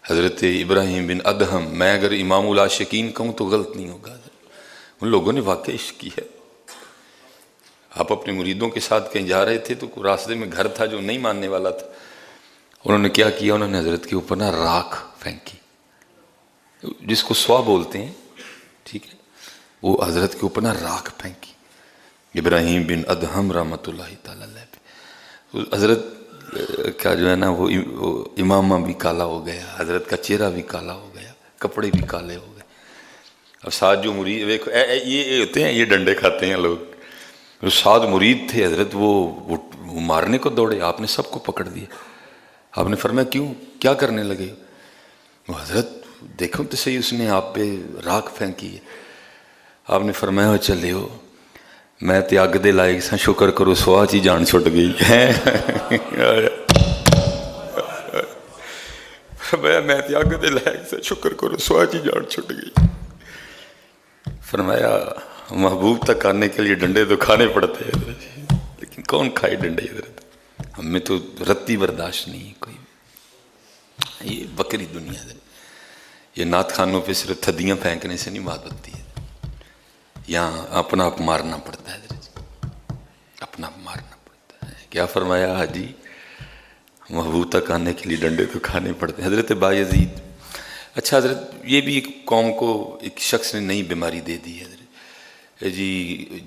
حضرت ابراہیم بن ادہم، میں اگر امام العاشقین کہوں تو غلط نہیں ہوگا، ان لوگوں نے واقعی عشق کی ہے۔ آپ اپنے مریدوں کے ساتھ کہیں جا رہے تھے تو راستے میں گھر تھا جو نہیں ماننے والا تھا، انہوں نے کیا کیا، انہوں نے حضرت کے اوپر نا راکھ پھینکی، جس کو سوا بولتے ہیں، ٹھیک ہے، وہ حضرت کے اوپر نا راکھ پھینکی ابراہیم بن ادہم رحمۃ اللہ تعالی علیہ پہ۔ حضرت کا جو ہے نا وہ امامہ بھی کالا ہو گیا، حضرت کا چہرہ بھی کالا ہو گیا، کپڑے بھی کالے ہو گئے۔ اب ساتھ جو مرید دیکھو یہ ہوتے ہیں، یہ ڈنڈے کھاتے ہیں لوگ، جو ساتھ مرید تھے حضرت وہ مارنے کو دوڑے، آپ نے سب کو پکڑ دیا۔ آپ نے فرمایا کیوں، کیا کرنے لگے؟ وہ حضرت دیکھو تو صحیح، اس نے آپ پہ راکھ پھینکی ہے۔ آپ نے فرمایا چلے ہو، میں تے اگ دے لائق سا، شکر کرو سوا چی جان چھٹ گئی ہے۔ فرمایا میں تے اگ دے لائق سا، شکر کرو سوا چی جان چھٹ گئی۔ فرمایا محبوب تک آنے کے لیے ڈنڈے تو کھانے پڑتے ہیں، لیکن کون کھائے ڈنڈے حضرت، ہم میں تو رتی برداشت نہیں ہے کوئی۔ یہ بکری دنیا ہے، یہ نعت خانوں پہ صرف تھدیاں پھینکنے سے نہیں بات بنتی ہے، یہاں اپنا آپ مارنا پڑتا ہے حضرت، اپنا آپ مارنا پڑتا ہے۔ کیا فرمایا حاجی، محبوب تک آنے کے لیے ڈنڈے تو کھانے پڑتے ہیں۔ حضرت بایزید، اچھا حضرت یہ بھی ایک قوم کو ایک شخص نے نئی بیماری دے دی ہے حضرت،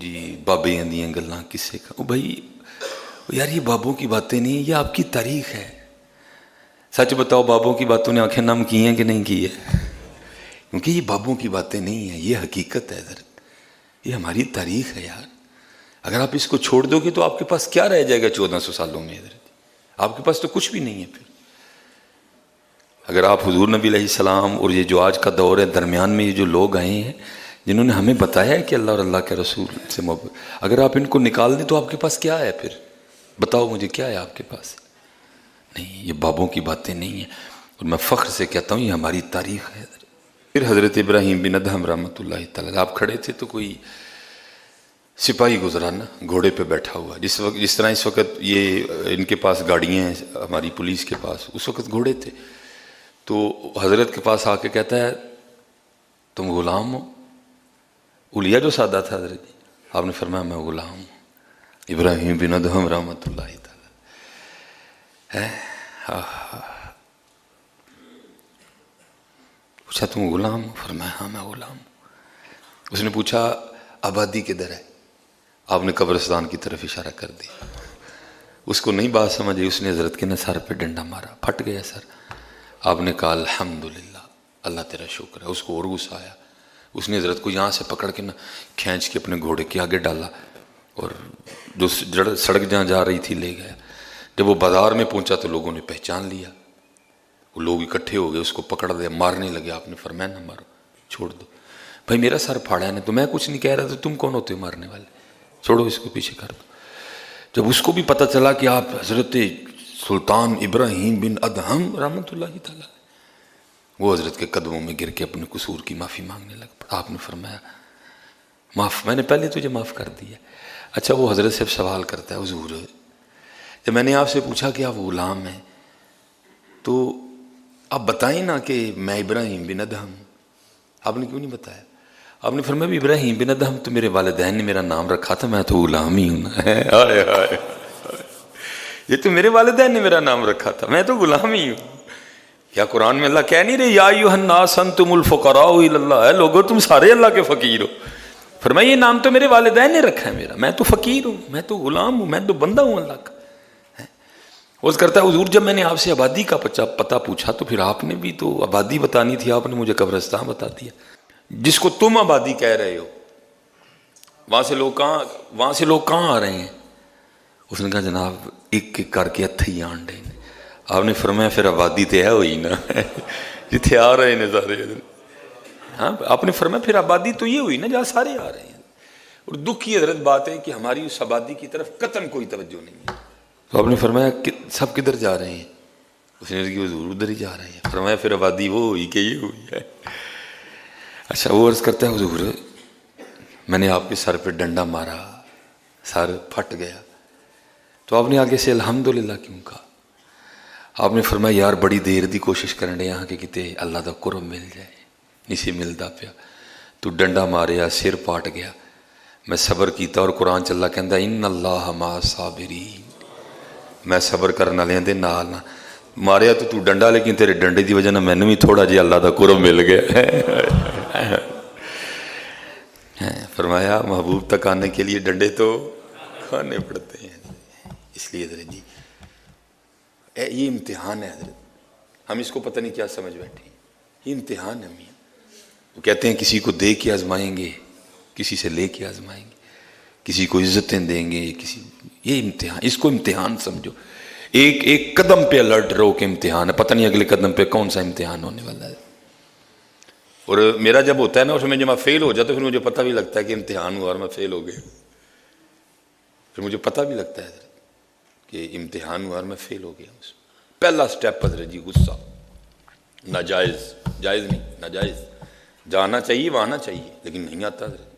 جی بابے دیاں گلاں کسے کا، او بھائی یار یہ بابوں کی باتیں نہیں ہیں، یہ آپ کی تاریخ ہے۔ سچ بتاؤ بابوں کی باتوں نے آنکھیں نم کی ہیں کہ نہیں کی ہے؟ کیونکہ یہ بابوں کی باتیں نہیں ہیں، یہ حقیقت ہے حضرت، یہ ہماری تاریخ ہے یار۔ اگر آپ اس کو چھوڑ دو گے تو آپ کے پاس کیا رہ جائے گا 1400 سالوں میں حضرت؟ آپ کے پاس تو کچھ بھی نہیں ہے پھر۔ اگر آپ حضور نبی علیہ السلام اور یہ جو آج کا دور ہے، درمیان میں یہ جو لوگ آئے ہیں جنہوں نے ہمیں بتایا ہے کہ اللہ اور اللہ کے رسول سے محبت، اگر آپ ان کو نکال دیں تو آپ کے پاس کیا ہے پھر؟ بتاؤ مجھے کیا ہے آپ کے پاس؟ نہیں، یہ بابوں کی باتیں نہیں ہیں، اور میں فخر سے کہتا ہوں یہ ہماری تاریخ ہے۔ پھر حضرت ابراہیم بن ادہم رحمۃ اللہ تعالیٰ، آپ کھڑے تھے تو کوئی سپاہی گزرا نا گھوڑے پہ بیٹھا ہوا، جس طرح اس وقت یہ ان کے پاس گاڑیاں ہیں ہماری پولیس کے پاس، اس وقت گھوڑے تھے۔ تو حضرت کے پاس آ کے کہتا ہے تم غلام ہو؟ اولیا جو سادہ تھا حضرت جی، آپ نے فرمایا میں غلام ہوں ابراہیم بن ادہم رحمۃ اللہ تعالیٰ۔ پوچھا تم غلام ہو؟ فرمایا ہاں میں غلام ہوں۔ اس نے پوچھا آبادی کدھر ہے؟ آپ نے قبرستان کی طرف اشارہ کر دیا۔ اس کو نہیں بات سمجھی، اس نے حضرت کے نا سر پہ ڈنڈا مارا، پھٹ گیا سر۔ آپ نے کہا الحمدللہ، اللہ تیرا شکر ہے۔ اس کو اور غصہ آیا، اس نے حضرت کو یہاں سے پکڑ کے نا کھینچ کے اپنے گھوڑے کے آگے ڈالا، اور جو سڑک جہاں جا رہی تھی لے گیا۔ جب وہ بازار میں پہنچا تو لوگوں نے پہچان لیا، وہ لوگ اکٹھے ہو گئے، اس کو پکڑ لیا، مارنے لگے۔ آپ نے فرمایا نہ مارو، چھوڑ دو۔ بھائی میرا سر پھاڑا ہے نا، تو میں کچھ نہیں کہہ رہا، تو تم کون ہوتے ہو مارنے والے؟ چھوڑو اس کو، پیچھے کر دو۔ جب اس کو بھی پتہ چلا کہ آپ حضرت سلطان ابراہیم بن ادہم رحمۃ اللہ تعالیٰ، وہ حضرت کے قدموں میں گر کے اپنے قصور کی معافی مانگنے لگ پڑا۔ آپ نے فرمایا معاف، میں نے پہلے تجھے معاف کر دیا۔ اچھا وہ حضرت سے سوال کرتا ہے حضور جب میں نے آپ سے پوچھا کہ آپ غلام ہیں تو آپ بتائیں نا کہ میں ابراہیم بن ادہم، آپ نے کیوں نہیں بتایا؟ آپ نے فرمایا ابراہیم بن ادہم تو میرے والدین نے میرا نام رکھا تھا، میں تو غلام ہی ہوں نا۔ یہ تو میرے والدین نے میرا نام رکھا تھا، میں تو غلام ہی ہوں۔ کیا قرآن میں اللہ کہہ نہیں رہے یا ایھا الناس انتم الفقراء الی اللہ، اے لوگو تم سارے اللہ کے فقیر ہو؟ فرمایا یہ نام تو میرے والدین نے رکھا ہے میرا، میں تو فقیر ہوں، میں تو غلام ہوں، میں تو بندہ ہوں اللہ کا۔ وہ کرتا ہے حضور جب میں نے آپ سے آبادی کا پتہ پوچھا تو پھر آپ نے بھی تو آبادی بتانی تھی، آپ نے مجھے قبرستان بتا دیا۔ جس کو تم آبادی کہہ رہے ہو وہاں سے لوگ کہاں آ رہے ہیں؟ اس نے کہا جناب ایک ایک کر کے اتھے ہی آن ڈے۔ آپ نے فرمایا پھر آبادی تو ہے ہوئی نا جتھے آ رہے ہیں سارے۔ ہاں آپ نے فرمایا پھر آبادی تو یہ ہوئی نا جہاں سارے آ رہے ہیں۔ اور دکھ کی حضرت بات ہے کہ ہماری اس آبادی کی طرف قطعاً کوئی توجہ نہیں ہے۔ تو آپ نے فرمایا سب کدھر جا رہے ہیں؟ اس نے کہا حضور ادھر ہی جا رہے ہیں۔ فرمایا پھر آبادی وہ ہوئی کہ یہ ہوئی ہے؟ اچھا وہ عرض کرتا ہے حضور میں نے آپ کے سر پہ ڈنڈا مارا، سر پھٹ گیا، تو آپ نے آگے سے الحمدللہ کیوں کہا؟ آپ نے فرمایا یار بڑی دیر دی کوشش کرن ڈے ہاں کہ کتے اللہ دا قرب مل جائے، نہیں سی ملدا پیا، تو ڈنڈا ماریا سر پاٹ گیا، میں صبر کیتا اور قرآن چ اللہ کہندا ان اللہ مع الصابرین، میں صبر کرن والےاں دے نال نہ ماریا تو ڈنڈا، لیکن تیرے ڈنڈے دی وجہ نہ مینوں بھی تھوڑا جہا اللہ دا قرب مل گیا۔ فرمایا محبوب تک آنے کے لیے ڈنڈے تو کھانے پڑتے ہیں، اس لیے حضرت جی یہ امتحان ہے حضرت، ہم اس کو پتہ نہیں کیا سمجھ بیٹھے ہیں، یہ امتحان ہے میاں۔ وہ کہتے ہیں کسی کو دے کے آزمائیں گے، کسی سے لے کے آزمائیں گے، کسی کو عزتیں دیں گے، کسی یہ امتحان، اس کو امتحان سمجھو، ایک قدم پہ الرٹ رہو کہ امتحان ہے، پتہ نہیں اگلے قدم پہ کون سا امتحان ہونے والا ہے۔ اور میرا جب ہوتا ہے نا اس میں جب میں فیل ہو جاتا ہے پھر مجھے پتہ بھی لگتا ہے کہ امتحان ہوا اور میں فیل ہو گیا، پھر مجھے پتہ بھی لگتا ہے کہ امتحان ہوا اور میں فیل ہو گیا۔ پہلا سٹیپ حضرت جی غصہ، ناجائز، جائز نہیں ناجائز، جانا چاہیے وہ آنا چاہیے لیکن نہیں آتا حضرت۔